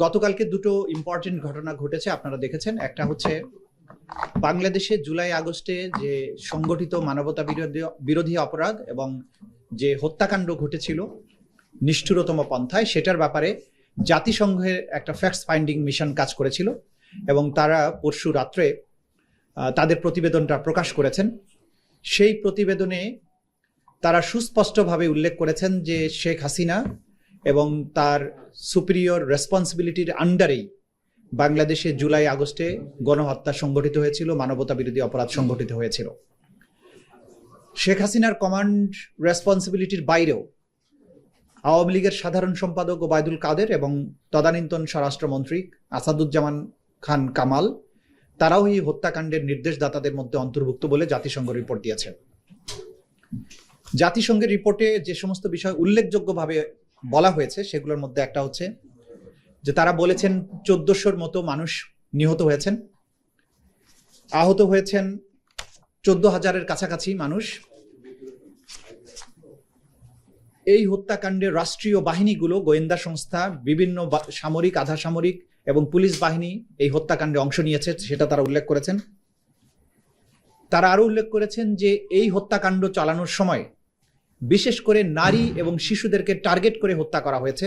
গতকালকে দুটো ইম্পর্টেন্ট ঘটনা ঘটেছে, আপনারা দেখেছেন। একটা হচ্ছে বাংলাদেশে জুলাই আগস্টে যে সংগঠিত মানবতা বিরোধী অপরাধ এবং যে হত্যাকাণ্ড ঘটেছিল নিষ্ঠুরতম পন্থায়, সেটার ব্যাপারে জাতিসংঘের একটা ফ্যাক্টস ফাইন্ডিং মিশন কাজ করেছিল এবং তারা পরশু রাত্রে তাদের প্রতিবেদনটা প্রকাশ করেছেন। সেই প্রতিবেদনে তারা সুস্পষ্টভাবে উল্লেখ করেছেন যে শেখ হাসিনা এবং তার সুপিরিয়র রেসপন্সিবিলিটির আন্ডারেই বাংলাদেশে জুলাই আগস্টে গণহত্যা সংগঠিত হয়েছিল, মানবতা বিরোধী অপরাধ সংগঠিত হয়েছিল। শেখ হাসিনার কমান্ড রেসপন্সিবিলিটির বাইরেও আওয়ামী লীগের সাধারণ সম্পাদক ওবায়দুল কাদের এবং তদানীন্তন স্বরাষ্ট্রমন্ত্রী আসাদুজ্জামান খান কামাল, তারাও এই হত্যাকাণ্ডের নির্দেশদাতাদের মধ্যে অন্তর্ভুক্ত বলে জাতিসংঘ রিপোর্ট দিয়েছে। জাতিসংঘের রিপোর্টে যে সমস্ত বিষয় উল্লেখযোগ্যভাবে বলা হয়েছে সেগুলোর মধ্যে একটা হচ্ছে যে তারা বলেছেন 1400-র মতো মানুষ নিহত হয়েছেন, আহত হয়েছেন 14,000-এর কাছাকাছি মানুষ। এই হত্যাকাণ্ডে রাষ্ট্রীয় বাহিনীগুলো, গোয়েন্দা সংস্থা, বিভিন্ন সামরিক, আধা সামরিক এবং পুলিশ বাহিনী এই হত্যাকাণ্ডে অংশ নিয়েছে, সেটা তারা উল্লেখ করেছেন। তারা আরো উল্লেখ করেছেন যে এই হত্যাকাণ্ড চালানোর সময় বিশেষ করে নারী এবং শিশুদেরকে টার্গেট করে হত্যা করা হয়েছে।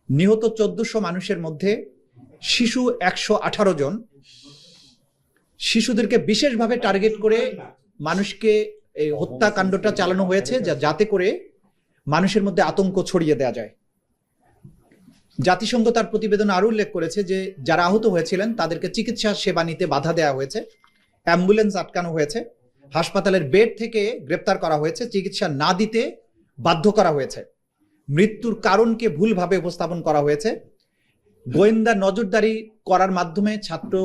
নিহত 1400 মানুষের মধ্যে শিশু 118 জন। শিশুদেরকে বিশেষভাবে টার্গেট করে মানুষকে এই হত্যাকাণ্ডটা চালানো হয়েছে যাতে করে মানুষের মধ্যে আতঙ্ক ছড়িয়ে দেওয়া যায়। জাতিসংঘ তার প্রতিবেদন আরো উল্লেখ করেছে যে যারা আহত হয়েছিলেন তাদেরকে চিকিৎসা সেবা নিতে বাধা দেওয়া হয়েছে, অ্যাম্বুলেন্স আটকানো হয়েছে, হাসপাতালের বেড থেকে গ্রেপ্তার করা হয়েছে, চিকিৎসা না দিতে বাধ্য করা হয়েছে, মৃত্যুর কারণকে ভুলভাবে উপস্থাপন করা হয়েছে, গোয়েন্দা নজরদারি করার মাধ্যমে ছাত্র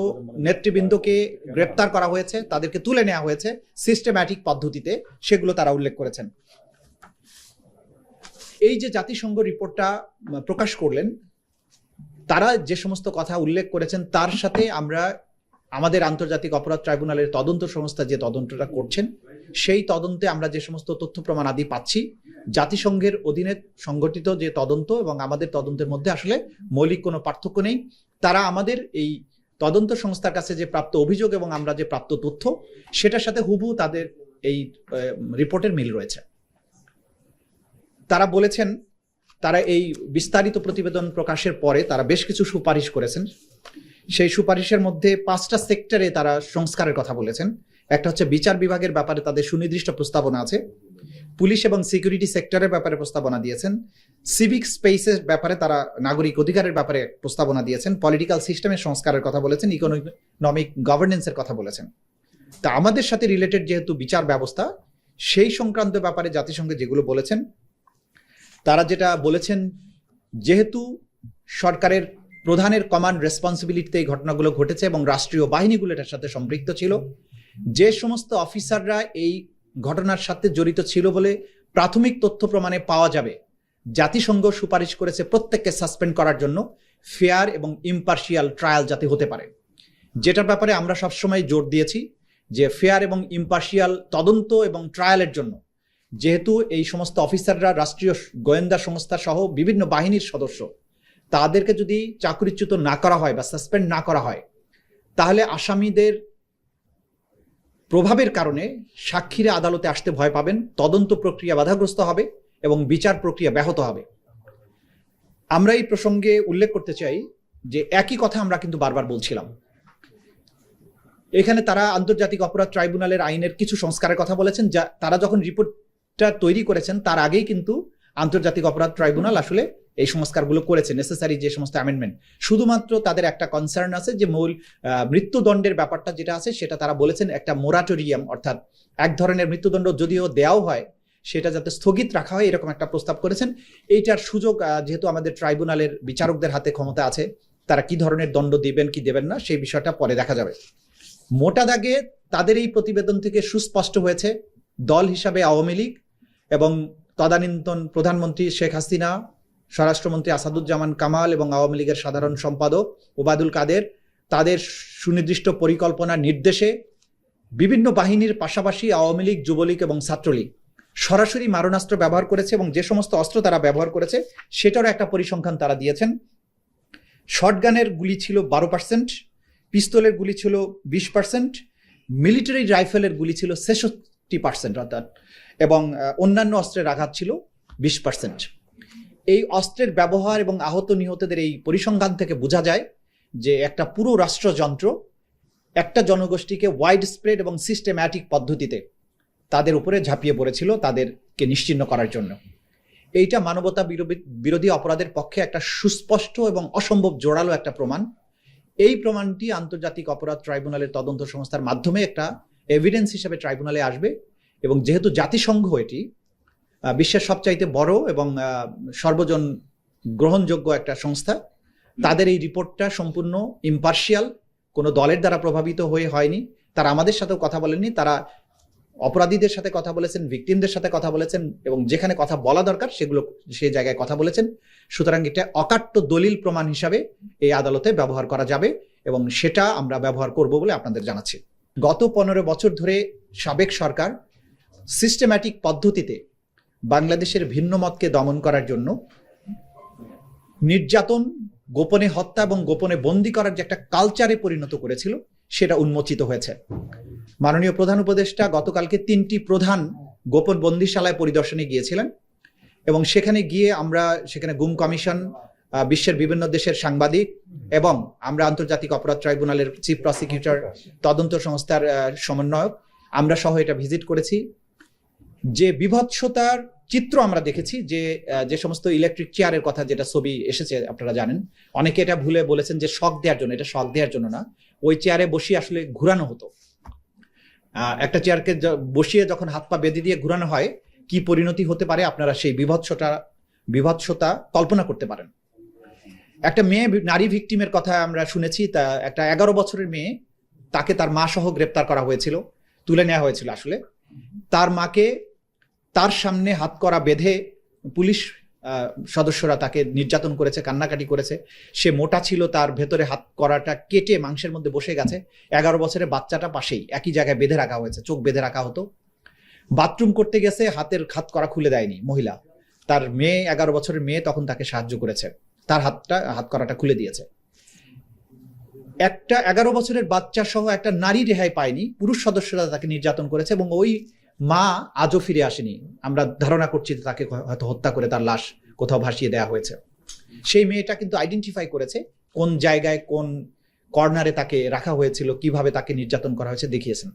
নেতৃবৃন্দকে গ্রেপ্তার করা হয়েছে, তাদেরকে তুলে নেওয়া হয়েছে সিস্টেম্যাটিক পদ্ধতিতে, সেগুলো তারা উল্লেখ করেছেন। এই যে জাতিসংঘ রিপোর্টটা প্রকাশ করলেন, তারা যে সমস্ত কথা উল্লেখ করেছেন তার সাথে আমরা আমাদের আন্তর্জাতিক অপরাধ ট্রাইব্যুনালের তদন্ত সংস্থা যে তদন্তটা করছেন সেই তদন্তে আমরা যে সমস্ত তথ্য প্রমাণ আদি পাচ্ছি, জাতিসংঘের অধীনে সংগঠিত যে তদন্ত এবং আমাদের তদন্তের মধ্যে আসলে মৌলিক কোনো পার্থক্য নেই। তারা আমাদের এই তদন্ত সংস্থার কাছে যে প্রাপ্ত অভিযোগ এবং আমরা যে প্রাপ্ত তথ্য সেটার সাথে হুবহু তাদের এই রিপোর্টের মিল রয়েছে। তারা বলেছেন তারা এই বিস্তারিত প্রতিবেদন প্রকাশের পরে তারা বেশ কিছু সুপারিশ করেছেন। সেই সুপারিশের মধ্যে 5টা সেক্টরে তারা সংস্কারের কথা বলেছেন। একটা হচ্ছে বিচার বিভাগের ব্যাপারে তাদের সুনির্দিষ্ট প্রস্তাবনা আছে, পুলিশ এবং সিকিউরিটি সেক্টরের ব্যাপারে প্রস্তাবনা দিয়েছেন, সিভিক স্পেসের ব্যাপারে তারা নাগরিক অধিকারের ব্যাপারে প্রস্তাবনা দিয়েছেন, পলিটিক্যাল সিস্টেমের সংস্কারের কথা বলেছেন, ইকোনমিক গভর্নেন্সের কথা বলেছেন। তা আমাদের সাথে রিলেটেড যেহেতু বিচার ব্যবস্থা, সেই সংক্রান্ত ব্যাপারে জাতিসংঘে যেগুলো বলেছেন, তারা যেটা বলেছেন, যেহেতু সরকারের প্রধানের কমান্ড রেসপন্সিবিলিটিতে এই ঘটনাগুলো ঘটেছে এবং রাষ্ট্রীয় বাহিনীগুলো এটার সাথে সম্পৃক্ত ছিল, যে সমস্ত অফিসাররা এই ঘটনার সাথে জড়িত ছিল বলে প্রাথমিক তথ্য প্রমাণে পাওয়া যাবে, জাতিসংঘ সুপারিশ করেছে প্রত্যেককে সাসপেন্ড করার জন্য, ফেয়ার এবং ইম্পার্শিয়াল ট্রায়াল যাতে হতে পারে। যেটার ব্যাপারে আমরা সবসময় জোর দিয়েছি যে ফেয়ার এবং ইম্পার্শিয়াল তদন্ত এবং ট্রায়ালের জন্য, যেহেতু এই সমস্ত অফিসাররা রাষ্ট্রীয় গোয়েন্দা সংস্থা সহ বিভিন্ন বাহিনীর সদস্য, তাদেরকে যদি চাকরিচ্যুত না করা হয় বা সাসপেন্ড না করা হয়, তাহলে আসামিদের প্রভাবের কারণে সাক্ষীরা আদালতে আসতে ভয় পাবেন, তদন্ত প্রক্রিয়া বাধাগ্রস্ত হবে এবং বিচার প্রক্রিয়া ব্যাহত হবে। আমরা এই প্রসঙ্গে উল্লেখ করতে চাই যে একই কথা আমরা কিন্তু বারবার বলছিলাম। এখানে তারা আন্তর্জাতিক অপরাধ ট্রাইব্যুনালের আইনের কিছু সংস্কারের কথা বলেছেন, যা তারা যখন রিপোর্টটা তৈরি করেছেন তার আগেই কিন্তু আন্তর্জাতিক অপরাধ ট্রাইব্যুনাল আসলে এই সংস্কারগুলো করেছে, নেসেসারি যে সমস্ত অ্যামেন্ডমেন্ট। শুধুমাত্র তাদের একটা কনসার্ন আছে যে মূল মৃত্যুদণ্ডের ব্যাপারটা যেটা আছে সেটা তারা বলেছেন একটা মোরাটোরিয়াম, অর্থাৎ এক ধরনের মৃত্যুদণ্ড যদিও দেওয়াও হয় সেটা যাতে স্থগিত রাখা হয়, এরকম একটা প্রস্তাব করেছেন। এইটার সুযোগ যেহেতু আমাদের ট্রাইব্যুনালের বিচারকদের হাতে ক্ষমতা আছে, তারা কি ধরনের দণ্ড দিবেন কি দেবেন না সেই বিষয়টা পরে দেখা যাবে। মোটা দাগে তাদের এই প্রতিবেদন থেকে সুস্পষ্ট হয়েছে দল হিসাবে আওয়ামী লীগ এবং তদানীন্তন প্রধানমন্ত্রী শেখ হাসিনা, স্বরাষ্ট্রমন্ত্রী আসাদুজ্জামান কামাল এবং আওয়ামী লীগের সাধারণ সম্পাদক ওবায়দুল কাদের, তাদের সুনির্দিষ্ট পরিকল্পনা নির্দেশে বিভিন্ন বাহিনীর পাশাপাশি আওয়ামী লীগ, যুবলীগ এবং ছাত্রলীগ সরাসরি মারণাস্ত্র ব্যবহার করেছে এবং যে সমস্ত অস্ত্র তারা ব্যবহার করেছে সেটারও একটা পরিসংখ্যান তারা দিয়েছেন। শটগানের গুলি ছিল 12%, পিস্তলের গুলি ছিল 20%, মিলিটারি রাইফেলের গুলি ছিল 66% অর্থাৎ, এবং অন্যান্য অস্ত্রের আঘাত ছিল 20%। এই অস্ত্রের ব্যবহার এবং আহত নিহতদের এই পরিসংখ্যান থেকে বোঝা যায় যে একটা পুরো রাষ্ট্রযন্ত্র একটা জনগোষ্ঠীকে ওয়াইড স্প্রেড এবং সিস্টেম্যাটিক পদ্ধতিতে তাদের উপরে ঝাঁপিয়ে পড়েছিল তাদেরকে নিশ্চিহ্ন করার জন্য। এইটা মানবতা বিরোধী অপরাধের পক্ষে একটা সুস্পষ্ট এবং অসম্ভব জোরালো একটা প্রমাণ। এই প্রমাণটি আন্তর্জাতিক অপরাধ ট্রাইব্যুনালের তদন্ত সংস্থার মাধ্যমে একটা এভিডেন্স হিসেবে ট্রাইব্যুনালে আসবে, এবং যেহেতু জাতিসংঘ এটি বিশ্বের সবচাইতে বড় এবং সর্বজন গ্রহণযোগ্য একটা সংস্থা, তাদের এই রিপোর্টটা সম্পূর্ণ ইম্পার্শিয়াল, কোনো দলের দ্বারা প্রভাবিত হয়ে হয়নি। তারা আমাদের সাথেও কথা বলেননি, তারা অপরাধীদের সাথে কথা বলেছেন, ভিকটিমদের সাথে কথা বলেছেন, এবং যেখানে কথা বলা দরকার সেগুলো সেই জায়গায় কথা বলেছেন। সুতরাং এটা অকাট্য দলিল প্রমাণ হিসাবে এই আদালতে ব্যবহার করা যাবে, এবং সেটা আমরা ব্যবহার করব বলে আপনাদের জানাচ্ছি। গত 15 বছর ধরে সাবেক সরকার সিস্টেম্যাটিক পদ্ধতিতে বাংলাদেশের ভিন্ন মতকে দমন করার জন্য নির্যাতন, গোপনে হত্যা এবং গোপনে বন্দী করার যে একটা কালচারে পরিণত করেছিল, সেটা উন্মোচিত হয়েছে। মাননীয় প্রধান উপদেষ্টা গতকালকে 3টি প্রধান গোপন বন্দিশালায় পরিদর্শনে গিয়েছিলেন, এবং সেখানে গিয়ে আমরা সেখানে গুম কমিশন, বিশ্বের বিভিন্ন দেশের সাংবাদিক এবং আমরা আন্তর্জাতিক অপরাধ ট্রাইব্যুনালের চিফ প্রসিকিউটর, তদন্ত সংস্থার সমন্বয়ক, আমরা সহ এটা ভিজিট করেছি। যে বিভৎসতার চিত্র আমরা দেখেছি, যে সমস্ত ইলেকট্রিক চেয়ারের কথা, যেটা ছবি এসেছে আপনারা জানেন, অনেকে এটা ভুলে বলেছেন যে শক দেওয়ার জন্য, এটা শক দেওয়ার জন্য না। ওই চেয়ারে বসিয়ে আসলে ঘুরানো হতো। একটা চেয়ারকে বসিয়ে যখন হাত পা বেঁধে দিয়ে ঘুরানো হয়, কি পরিণতি হতে পারে আপনারা সেই বিভৎসতা কল্পনা করতে পারেন। একটা মেয়ে, নারী ভিকটিমের কথা আমরা শুনেছি, তা একটা 11 বছরের মেয়ে, তাকে তার মা সহ গ্রেপ্তার করা হয়েছিল, তুলে নেওয়া হয়েছিল। আসলে তার মাকে তার সামনে হাত করা বেঁধে পুলিশ সদস্যরা তাকে নির্যাতন করেছে, কান্নাকাটি করেছে। সে মোটা ছিল, তার ভেতরে হাত করাটা কেটে মাংসের মধ্যে বসে গেছে। 11 বছরের বাচ্চাটা পাশেই একই জায়গায় বেঁধে রাখা হয়েছে, চোখ বেঁধে রাখা হতো। বাথরুম করতে গেছে, হাত করা খুলে দেয়নি মহিলা, তার মেয়ে 11 বছরের মেয়ে তখন তাকে সাহায্য করেছে, তার হাত করাটা খুলে দিয়েছে। একটা 11 বছরের বাচ্চা সহ একটা নারী রেহাই পায়নি, পুরুষ সদস্যরা তাকে নির্যাতন করেছে, এবং ওই মা আজও ফিরে আসেনি। আমরা ধারণা করছি তাকে হয়তো হত্যা করে তার লাশ কোথাও ভাসিয়ে দেওয়া হয়েছে। সেই মেয়েটা কিন্তু আইডেন্টিফাই করেছে কোন জায়গায়, কোন কর্নারে তাকে রাখা হয়েছিল, কিভাবে তাকে নির্যাতন করা হয়েছে দেখিয়েছেন।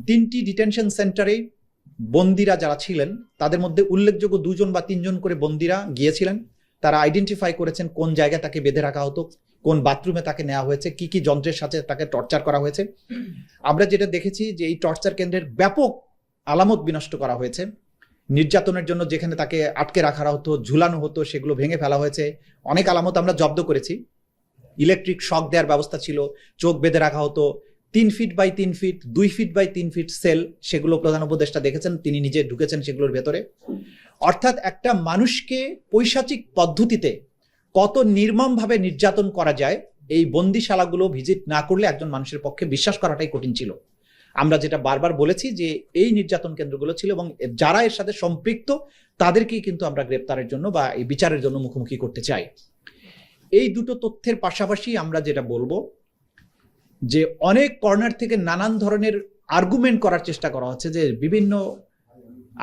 3টি ডিটেনশন সেন্টারে বন্দিরা যারা ছিলেন, তাদের মধ্যে উল্লেখযোগ্য 2জন বা 3জন করে বন্দিরা গিয়েছিলেন। তারা আইডেন্টিফাই করেছেন কোন জায়গায় তাকে বেঁধে রাখা হতো, কোন বাথরুমে তাকে নেওয়া হয়েছে, কি কি যন্ত্রের সাথে তাকে টর্চার করা হয়েছে। আমরা যেটা দেখেছি যে এই টর্চার কেন্দ্রের ব্যাপক আলামত বিনষ্ট করা হয়েছে। নির্যাতনের জন্য যেখানে তাকে আটকে রাখা হতো, ঝুলানো হতো, সেগুলো ভেঙে ফেলা হয়েছে। অনেক আলামত আমরা জব্দ করেছি। ইলেকট্রিক শক দেওয়ার ব্যবস্থা ছিল, চোখ বেঁধে রাখা হতো, 3 feet by 3 feet, 2 feet by 3 feet cell, সেগুলো প্রধান উপদেষ্টা দেখেছেন, তিনি নিজে ঢুকেছেন সেগুলোর ভেতরে। অর্থাৎ একটা মানুষকে পৈশাচিক পদ্ধতিতে কত নির্মমভাবে নির্যাতন করা যায়, এই বন্দিশালাগুলো ভিজিট না করলে একজন মানুষের পক্ষে বিশ্বাস করাটাই কঠিন ছিল। আমরা যেটা বারবার বলেছি যে এই নির্যাতন কেন্দ্রগুলো ছিল, এবং যারা এর সাথে সম্পৃক্ত তাদেরকেই কিন্তু আমরা গ্রেপ্তারের জন্য বা এই বিচারের জন্য মুখোমুখি করতে চাই। এই দুটো তথ্যের পাশাপাশি আমরা যেটা বলবো যে অনেক কর্নার থেকে নানান ধরনের আর্গুমেন্ট করার চেষ্টা করা হচ্ছে যে বিভিন্ন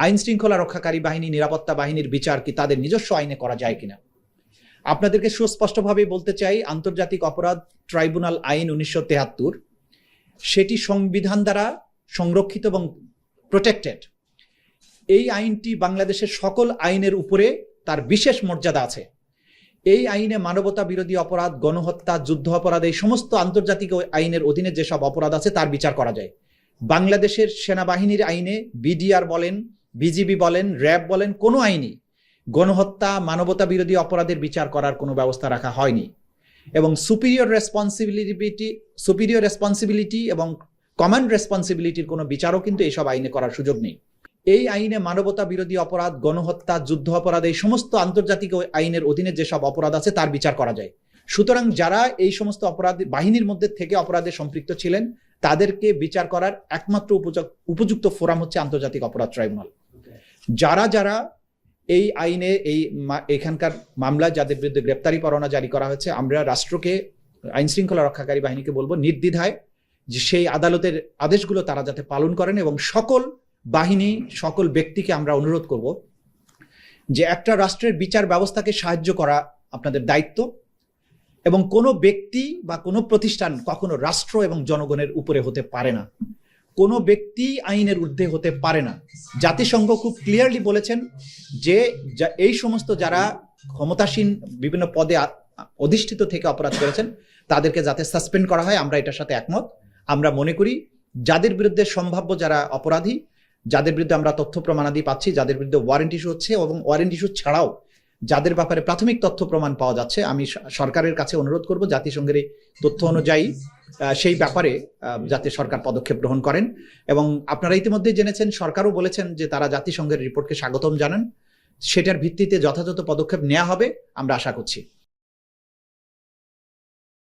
আইন শৃঙ্খলা রক্ষাকারী বাহিনী, নিরাপত্তা বাহিনীর বিচার কি তাদের নিজস্ব আইনে করা যায় কিনা। আপনাদেরকে সুস্পষ্টভাবে বলতে চাই, আন্তর্জাতিক অপরাধ ট্রাইব্যুনাল আইন 1973 সেটি সংবিধান দ্বারা সংরক্ষিত এবং প্রোটেক্টেড। এই আইনটি বাংলাদেশের সকল আইনের উপরে তার বিশেষ মর্যাদা আছে। এই আইনে মানবতা বিরোধী অপরাধ, গণহত্যা, যুদ্ধ অপরাধ, এই সমস্ত আন্তর্জাতিক আইনের অধীনে যেসব অপরাধ আছে তার বিচার করা যায়। বাংলাদেশের সেনাবাহিনীর আইনে, বিডিআর বলেন, বিজিবি বলেন, র্যাব বলেন, কোনো আইনই গণহত্যা, মানবতা বিরোধী অপরাধের বিচার করার কোনো ব্যবস্থা রাখা হয়নি। এবং সুপিরিয়র রেসপন্সিবিলিটি এবং কমান্ড রেসপন্সিবিলিটির কোনো বিচারও কিন্তু এইসব আইনে করার সুযোগ নেই। এই আইনে মানবতা বিরোধী অপরাধ, গণহত্যা, যুদ্ধ অপরাধ, এই সমস্ত আন্তর্জাতিক আইনের অধীনে যেসব অপরাধ আছে তার বিচার করা যায়। সুতরাং যারা এই সমস্ত অপরাধ বাহিনীর মধ্যে থেকে অপরাধে সম্পৃক্ত ছিলেন তাদেরকে বিচার করার একমাত্র উপযুক্ত ফোরাম হচ্ছে আন্তর্জাতিক অপরাধ ট্রাইব্যুনাল। যারা এই আইনে এখানকার মামলায় যাদের বিরুদ্ধে গ্রেপ্তারি পরোয়ানা জারি করা হয়েছে, আমরা রাষ্ট্রকে, আইন শৃঙ্খলা রক্ষাকারী বাহিনীকে বলবো নির্দ্বিধায় যে সেই আদালতের আদেশগুলো তারা যাতে পালন করেন, এবং সকল বাহিনী, সকল ব্যক্তিকে আমরা অনুরোধ করব যে একটা রাষ্ট্রের বিচার ব্যবস্থাকে সাহায্য করা আপনাদের দায়িত্ব, এবং কোনো ব্যক্তি বা কোনো প্রতিষ্ঠান কখনো রাষ্ট্র এবং জনগণের উপরে হতে পারে না। কোনো ব্যক্তি আইনের ঊর্ধ্বে হতে পারে না। জাতিসংঘ খুব ক্লিয়ারলি বলেছেন যে এই সমস্ত যারা ক্ষমতাসীন বিভিন্ন পদে অধিষ্ঠিত থেকে অপরাধ করেছেন তাদেরকে যাতে সাসপেন্ড করা হয়, আমরা এটার সাথে একমত। আমরা মনে করি যাদের বিরুদ্ধে সম্ভাব্য যারা অপরাধী, যাদের বিরুদ্ধে আমরা তথ্য প্রমাণাদি পাচ্ছি, যাদের বিরুদ্ধে ওয়ারেন্ট ইস্যু হচ্ছে এবং ওয়ারেন্ট ইস্যু ছাড়াও যাদের ব্যাপারে প্রাথমিক তথ্য প্রমাণ পাওয়া যাচ্ছে, আমি সরকারের কাছে অনুরোধ করব জাতিসংঘের এই তথ্য অনুযায়ী সেই ব্যাপারে যাতে সরকার পদক্ষেপ গ্রহণ করেন। এবং আপনারা ইতিমধ্যে জেনেছেন, সরকারও বলেছেন যে তারা জাতিসংঘের রিপোর্টকে স্বাগতম জানান, সেটার ভিত্তিতে যথাযথ পদক্ষেপ নেওয়া হবে আমরা আশা করছি।